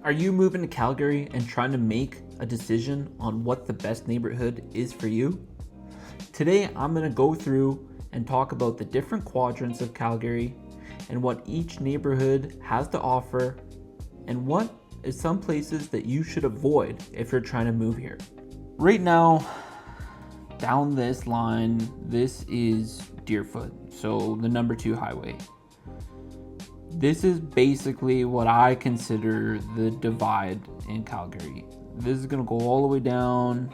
Are you moving to Calgary and trying to make a decision on what the best neighborhood is for you? Today, I'm going to go through and talk about the different quadrants of Calgary and what each neighborhood has to offer and what is some places that you should avoid if you're trying to move here. Right now, down this line, this is Deerfoot, so the number 2 highway. This is basically what I consider the divide in Calgary. This is gonna go all the way down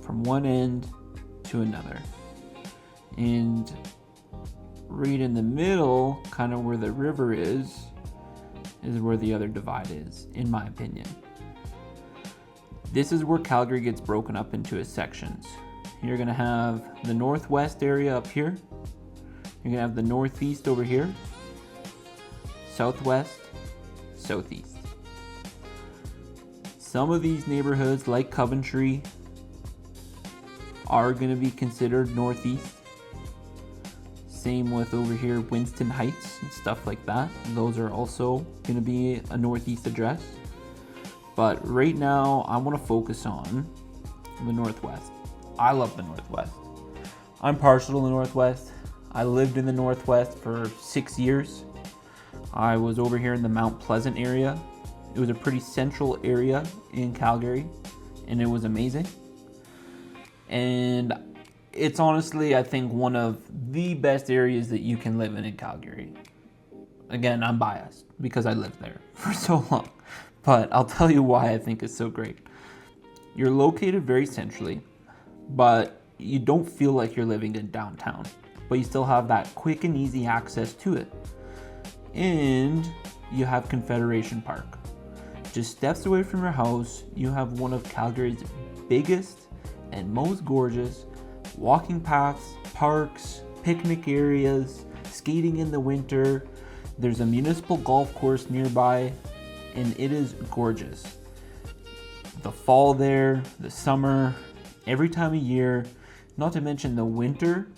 from one end to another. And right in the middle, kind of where the river is where the other divide is, in my opinion. This is where Calgary gets broken up into its sections. You're gonna have the northwest area up here. You're gonna have the northeast over here, southwest, southeast. Some of these neighborhoods, like Coventry, are gonna be considered northeast. Same with over here, Winston Heights and stuff like that. Those are also gonna be a northeast address. But right now, I wanna focus on the northwest. I love the northwest. I'm partial to the northwest. I lived in the northwest for 6 years. I was over here in the Mount Pleasant area. It was a pretty central area in Calgary, and it was amazing. And it's honestly, I think, one of the best areas that you can live in Calgary. Again, I'm biased because I lived there for so long, but I'll tell you why I think it's so great. You're located very centrally, but you don't feel like you're living in downtown, but you still have that quick and easy access to it. And you have Confederation Park. Just steps away from your house, you have one of Calgary's biggest and most gorgeous walking paths, parks, picnic areas, skating in the winter. There's a municipal golf course nearby, and it is gorgeous. The fall there, the summer, every time of year, not to mention the winter,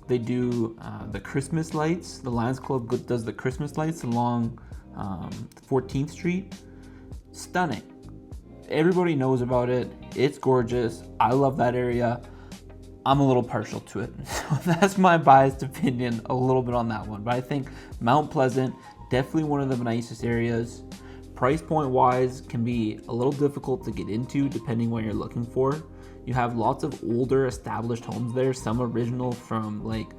they do the Christmas lights. The Lions Club does the Christmas lights along 14th Street. Stunning. Everybody knows about it. It's gorgeous. I love that area. I'm a little partial to it. So that's my biased opinion a little bit on that one. But I think Mount Pleasant, definitely one of the nicest areas. Price point wise can be a little difficult to get into depending what you're looking for. You have lots of older established homes there, some original from like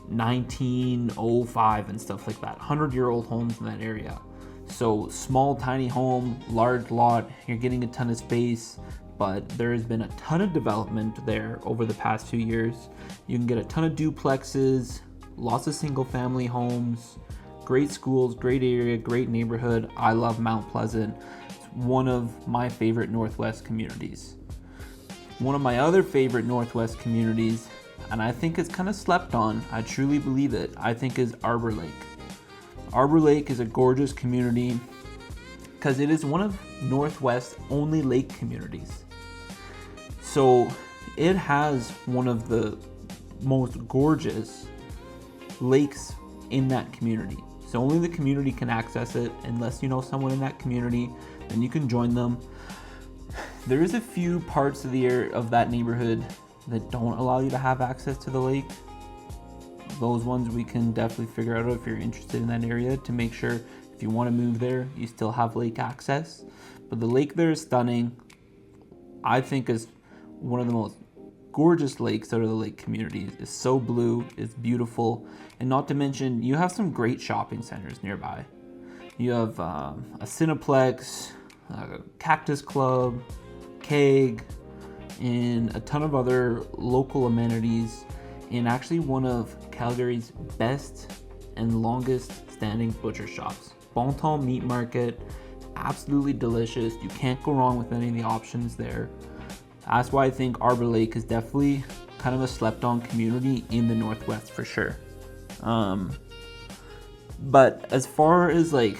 1905 and stuff like that. 100-year-old homes in that area. So small, tiny home, large lot, you're getting a ton of space, but there has been a ton of development there over the past few years. You can get a ton of duplexes, lots of single family homes, great schools, great area, great neighborhood. I love Mount Pleasant. It's one of my favorite Northwest communities. One of my other favorite Northwest communities, and I think it's kind of slept on, I truly believe it, I think is Arbor Lake. Arbor Lake is a gorgeous community because it is one of Northwest's only lake communities. So it has one of the most gorgeous lakes in that community. So only the community can access it. Unless you know someone in that community, then you can join them. There is a few parts of that neighborhood that don't allow you to have access to the lake. Those ones we can definitely figure out if you're interested in that area to make sure if you want to move there, you still have lake access. But the lake there is stunning. I think is one of the most gorgeous lakes out of the lake communities. It's so blue, it's beautiful. And not to mention, you have some great shopping centers nearby. You have a Cineplex, a Cactus Club, Keg, and a ton of other local amenities, and actually one of Calgary's best and longest standing butcher shops. Bon Temps Meat Market, absolutely delicious. You can't go wrong with any of the options there. That's why I think Arbor Lake is definitely kind of a slept on community in the Northwest for sure. But as far as like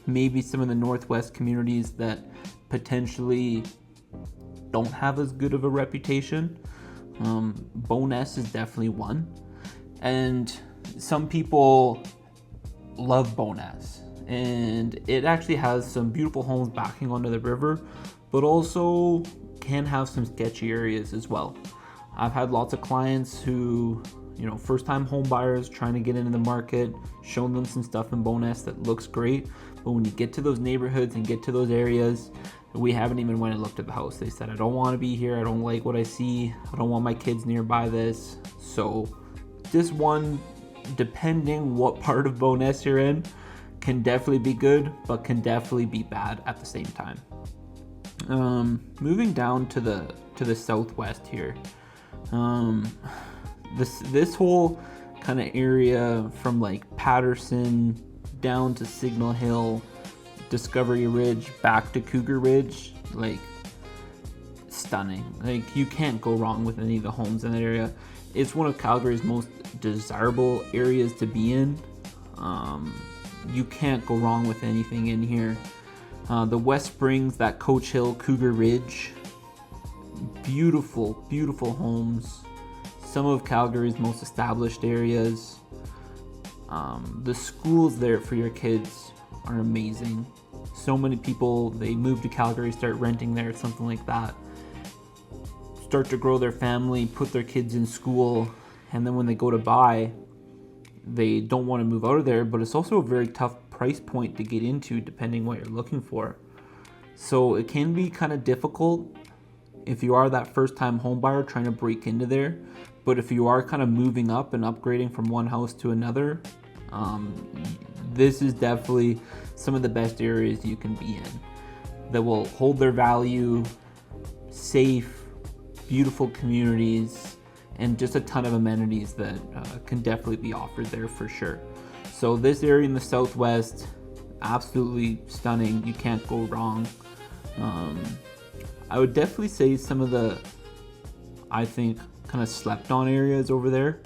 maybe some of the Northwest communities that potentially don't have as good of a reputation, Bowness is definitely one. And some people love Bowness, and it actually has some beautiful homes backing onto the river, but also can have some sketchy areas as well. I've had lots of clients who, first time home buyers trying to get into the market, shown them some stuff in Bowness that looks great, but when you get to those neighborhoods and get to those areas, we haven't even went and looked at the house. They said, I don't want to be here, I don't like what I see, I don't want my kids nearby this. So this one, depending what part of Bowness you're in, can definitely be good, but can definitely be bad at the same time. Moving down to the southwest here, this whole kind of area from like Patterson down to Signal Hill, Discovery Ridge, back to Cougar Ridge, like stunning. Like you can't go wrong with any of the homes in that area. It's one of Calgary's most desirable areas to be in. You can't go wrong with anything in here. The West Springs, that Coach Hill, Cougar Ridge, beautiful, beautiful homes. Some of Calgary's most established areas. The schools there for your kids are amazing. So many people, they move to Calgary, start renting there, something like that. Start to grow their family, put their kids in school, and then when they go to buy, they don't want to move out of there, but it's also a very tough price point to get into depending what you're looking for. So it can be kind of difficult if you are that first time home buyer trying to break into there. But if you are kind of moving up and upgrading from one house to another, this is definitely some of the best areas you can be in that will hold their value, safe, beautiful communities, and just a ton of amenities that can definitely be offered there for sure. So this area in the southwest, absolutely stunning. You can't go wrong. I would definitely say some of the, I think, kind of slept on areas over there.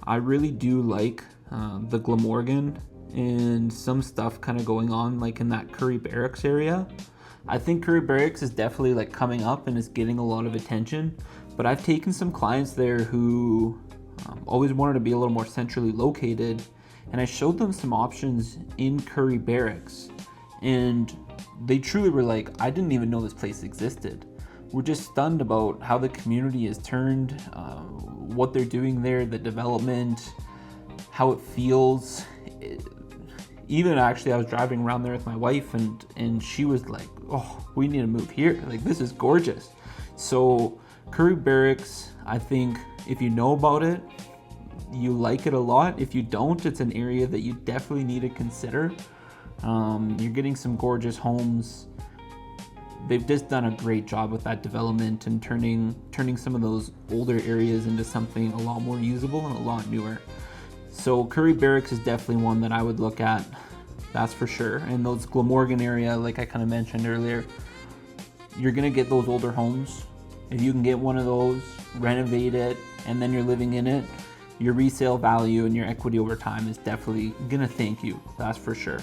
I really do like the Glamorgan and some stuff kind of going on like in that Curry Barracks area. I think Curry Barracks is definitely like coming up and is getting a lot of attention, but I've taken some clients there who always wanted to be a little more centrally located, and I showed them some options in Curry Barracks, and they truly were like, I didn't even know this place existed. We're just stunned about how the community is turned, what they're doing there, the development, how it feels. Even actually, I was driving around there with my wife, and she was like, oh, we need to move here. Like, this is gorgeous. So Curry Barracks, I think if you know about it, you like it a lot. If you don't, it's an area that you definitely need to consider. You're getting some gorgeous homes. They've just done a great job with that development and turning some of those older areas into something a lot more usable and a lot newer. So Curry Barracks is definitely one that I would look at, that's for sure. And those Glamorgan area, like I kind of mentioned earlier, you're gonna get those older homes. If you can get one of those, renovate it, and then you're living in it, your resale value and your equity over time is definitely gonna thank you, that's for sure.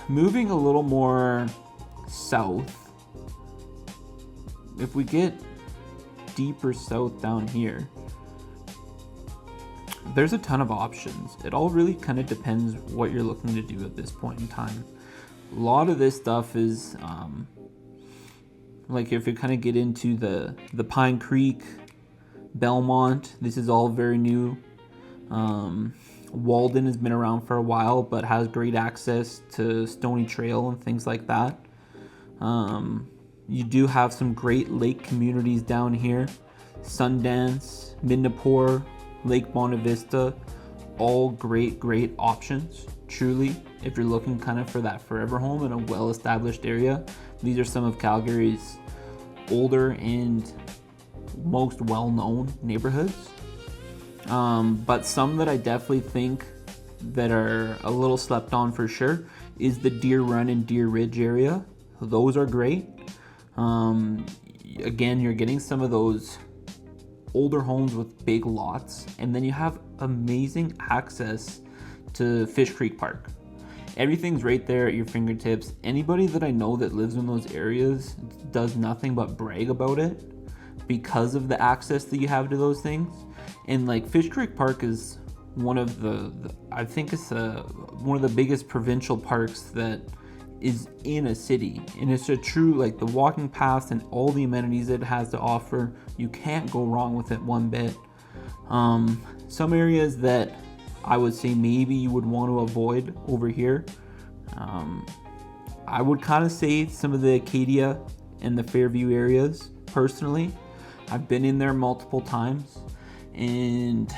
Moving a little more south, if we get deeper south down here, there's a ton of options. It all really kind of depends what you're looking to do at this point in time. A lot of this stuff is like if you kind of get into the Pine Creek, Belmont, this is all very new. Walden has been around for a while but has great access to Stony Trail and things like that. You do have some great lake communities down here. Sundance, Midnapore, Lake Bonavista, all great options, truly, if you're looking kind of for that forever home in a well-established area. These are some of Calgary's older and most well-known neighborhoods. But some that I definitely think that are a little slept on for sure is the Deer Run and Deer Ridge area. Those are great. Again, you're getting some of those older homes with big lots, and then you have amazing access to Fish Creek Park. Everything's right there at your fingertips. Anybody that I know that lives in those areas does nothing but brag about it because of the access that you have to those things. And like Fish Creek Park is one of the I think it's one of the biggest provincial parks that is in a city, and it's a true, like, the walking paths and all the amenities it has to offer. You can't go wrong with it one bit. Some areas that I would say maybe you would want to avoid over here, I would kind of say some of the Acadia and the Fairview areas. Personally, I've been in there multiple times, and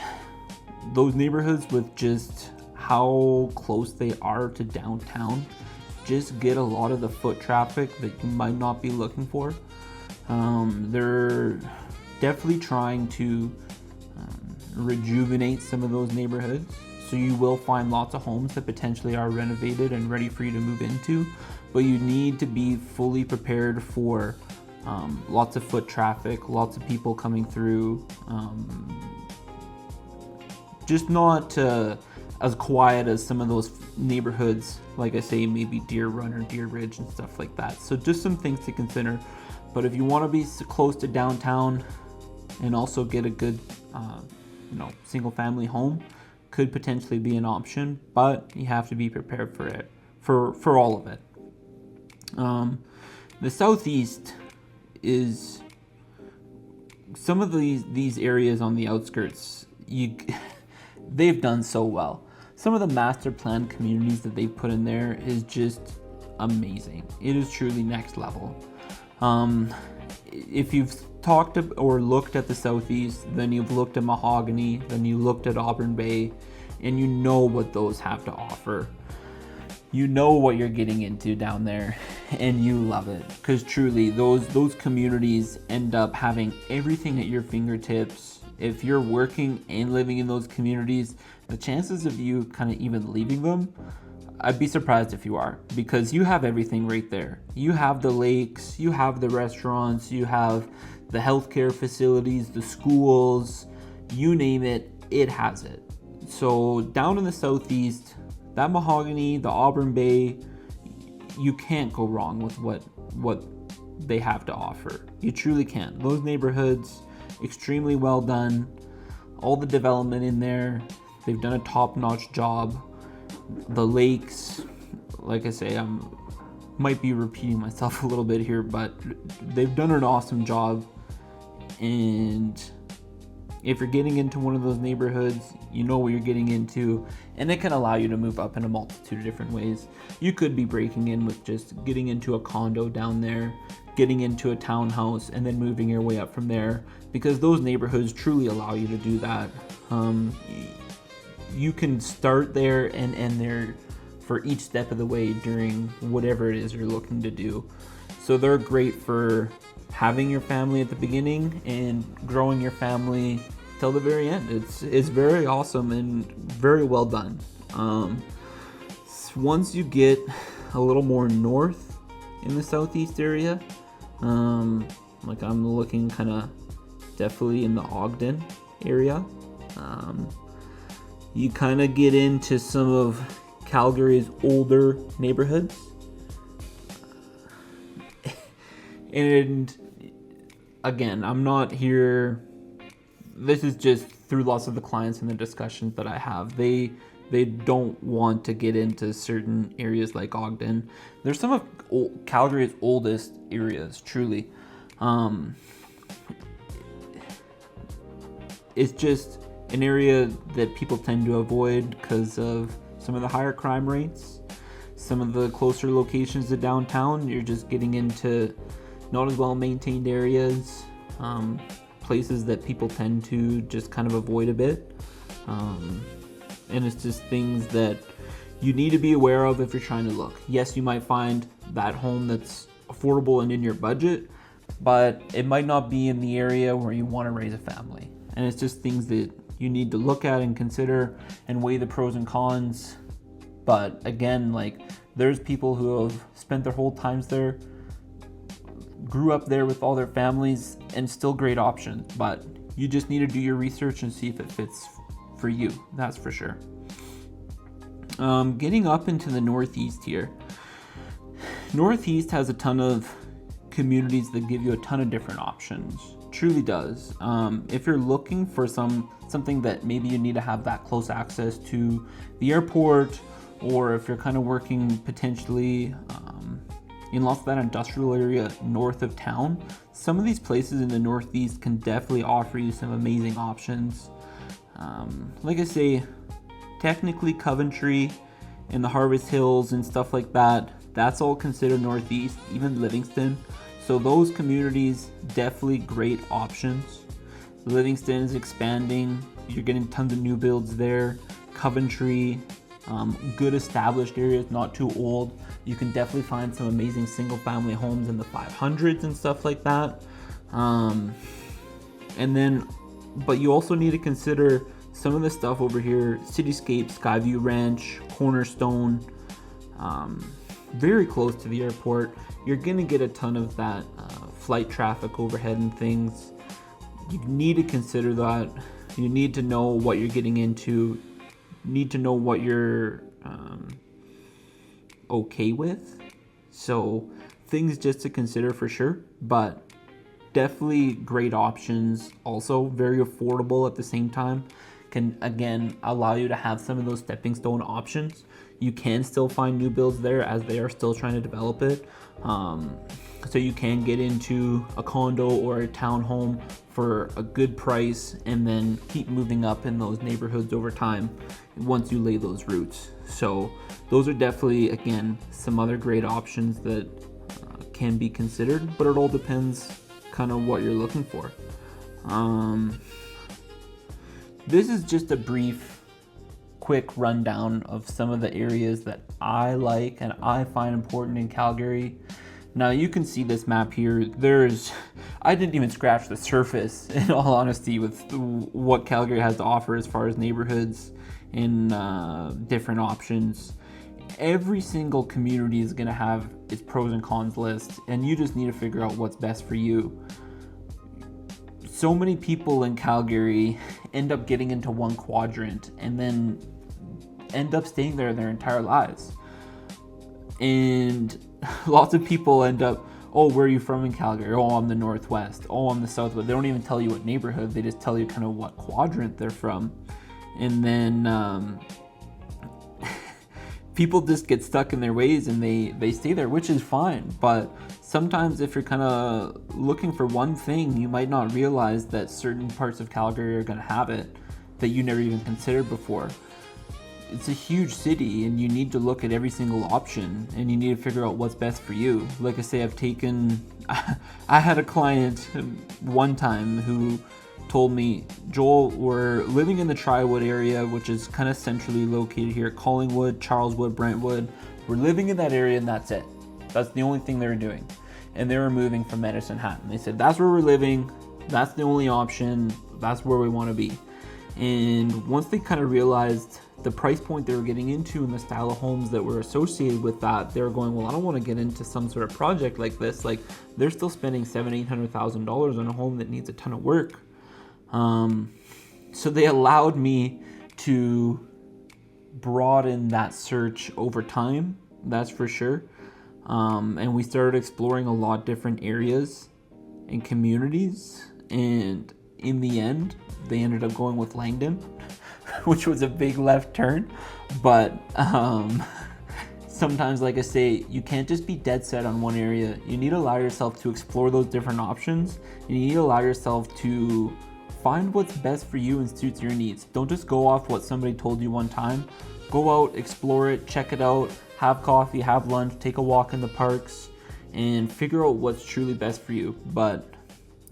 those neighborhoods, with just how close they are to downtown, just get a lot of the foot traffic that you might not be looking for. They're definitely trying to rejuvenate some of those neighborhoods, so you will find lots of homes that potentially are renovated and ready for you to move into, but you need to be fully prepared for lots of foot traffic, lots of people coming through, just not as quiet as some of those neighborhoods, like I say, maybe Deer Run or Deer Ridge and stuff like that. So just some things to consider. But if you want to be close to downtown and also get a good single family home, could potentially be an option, but you have to be prepared for it, for all of it. The southeast is some of these areas on the outskirts. They've done so well. Some of the master plan communities that they put in there is just amazing. It is truly next level. If you've talked or looked at the southeast, then you've looked at Mahogany, then you looked at Auburn Bay, and you know what those have to offer. You know what you're getting into down there, and you love it, because truly those communities end up having everything at your fingertips. If you're working and living in those communities, the chances of you kind of even leaving them, I'd be surprised if you are, because you have everything right there. You have the lakes, you have the restaurants, you have the healthcare facilities, the schools, you name it, it has it. So down in the southeast, that Mahogany, the Auburn Bay, you can't go wrong with what they have to offer. You truly can't. Those neighborhoods, extremely well done. All the development in there, they've done a top-notch job. The lakes, like I say, I might be repeating myself a little bit here, but they've done an awesome job. And if you're getting into one of those neighborhoods, you know what you're getting into, and it can allow you to move up in a multitude of different ways. You could be breaking in with just getting into a condo down there, getting into a townhouse, and then moving your way up from there, because those neighborhoods truly allow you to do that. You can start there and end there for each step of the way during whatever it is you're looking to do. So they're great for having your family at the beginning and growing your family till the very end. It's very awesome and very well done. Once you get a little more north in the southeast area, like I'm looking kind of definitely in the Ogden area, you kind of get into some of Calgary's older neighborhoods. And again, I'm not here, this is just through lots of the clients and the discussions that I have. They don't want to get into certain areas like Ogden. There's some of Calgary's oldest areas, truly. It's just an area that people tend to avoid because of some of the higher crime rates. Some of the closer locations to downtown, you're just getting into not as well maintained areas, places that people tend to just kind of avoid a bit. And it's just things that you need to be aware of if you're trying to look. Yes, you might find that home that's affordable and in your budget, but it might not be in the area where you want to raise a family. And it's just things that you need to look at and consider and weigh the pros and cons. But again, like, there's people who have spent their whole times there, grew up there with all their families, and still great options. But you just need to do your research and see if it fits for you. That's for sure. Getting up into the northeast here. Northeast has a ton of communities that give you a ton of different options. Truly does. If you're looking for something that maybe you need to have that close access to the airport, or if you're kind of working potentially in lots of that industrial area north of town, some of these places in the Northeast can definitely offer you some amazing options. Like I say, technically Coventry and the Harvest Hills and stuff like that, that's all considered Northeast, even Livingston. So those communities, definitely great options. Livingston is expanding. You're getting tons of new builds there. Coventry, good established areas, not too old. You can definitely find some amazing single family homes in the 500s and stuff like that. But you also need to consider some of the stuff over here: Cityscape, Skyview Ranch, Cornerstone, very close to the airport. You're gonna get a ton of that flight traffic overhead and things. You need to consider that. You need to know what you're getting into. Need to know what you're okay with. So things just to consider for sure, but definitely great options. Also very affordable at the same time. Can again allow you to have some of those stepping stone options. You can still find new builds there as they are still trying to develop it. So you can get into a condo or a townhome for a good price and then keep moving up in those neighborhoods over time once you lay those roots. So those are definitely, again, some other great options that can be considered, but it all depends kind of what you're looking for. This is just a brief, quick rundown of some of the areas that I like and I find important in Calgary. Now you can see this map here. I didn't even scratch the surface, in all honesty, with what Calgary has to offer as far as neighborhoods and different options. Every single community is going to have its pros and cons list, and you just need to figure out what's best for you. So many people in Calgary end up getting into one quadrant and then end up staying there their entire lives. And lots of people end up, oh, where are you from in Calgary? Oh, I'm the Northwest. Oh, I'm the Southwest. They don't even tell you what neighborhood. They just tell you kind of what quadrant they're from. And then people just get stuck in their ways and they stay there, which is fine. But sometimes if you're kind of looking for one thing, you might not realize that certain parts of Calgary are going to have it that you never even considered before. It's a huge city and you need to look at every single option and you need to figure out what's best for you. Like I say, I had a client one time who told me, Joel, we're living in the Tri-Wood area, which is kind of centrally located here, Collingwood, Charleswood, Brentwood. We're living in that area and that's it. That's the only thing they were doing. And they were moving from Medicine Hat. And they said, that's where we're living. That's the only option. That's where we want to be. And once they kind of realized the price point they were getting into and the style of homes that were associated with that, they were going, well, I don't want to get into some sort of project like this. Like, they're still spending $700,000-$800,000 on a home that needs a ton of work. So they allowed me to broaden that search over time, that's for sure. And we started exploring a lot different areas and communities, and in the end they ended up going with Langdon, which was a big left turn. But sometimes, like I say, you can't just be dead set on one area. You need to allow yourself to explore those different options, and you need to allow yourself to find what's best for you and suits your needs. Don't just go off what somebody told you one time. Go out, explore it, check it out, have coffee, have lunch, take a walk in the parks, and figure out what's truly best for you. But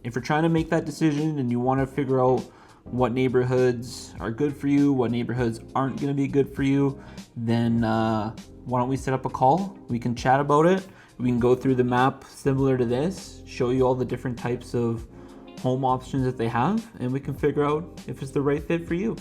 if you're trying to make that decision and you want to figure out what neighborhoods are good for you, what neighborhoods aren't going to be good for you, then why don't we set up a call? We can chat about it. We can go through the map similar to this, show you all the different types of home options that they have, and we can figure out if it's the right fit for you.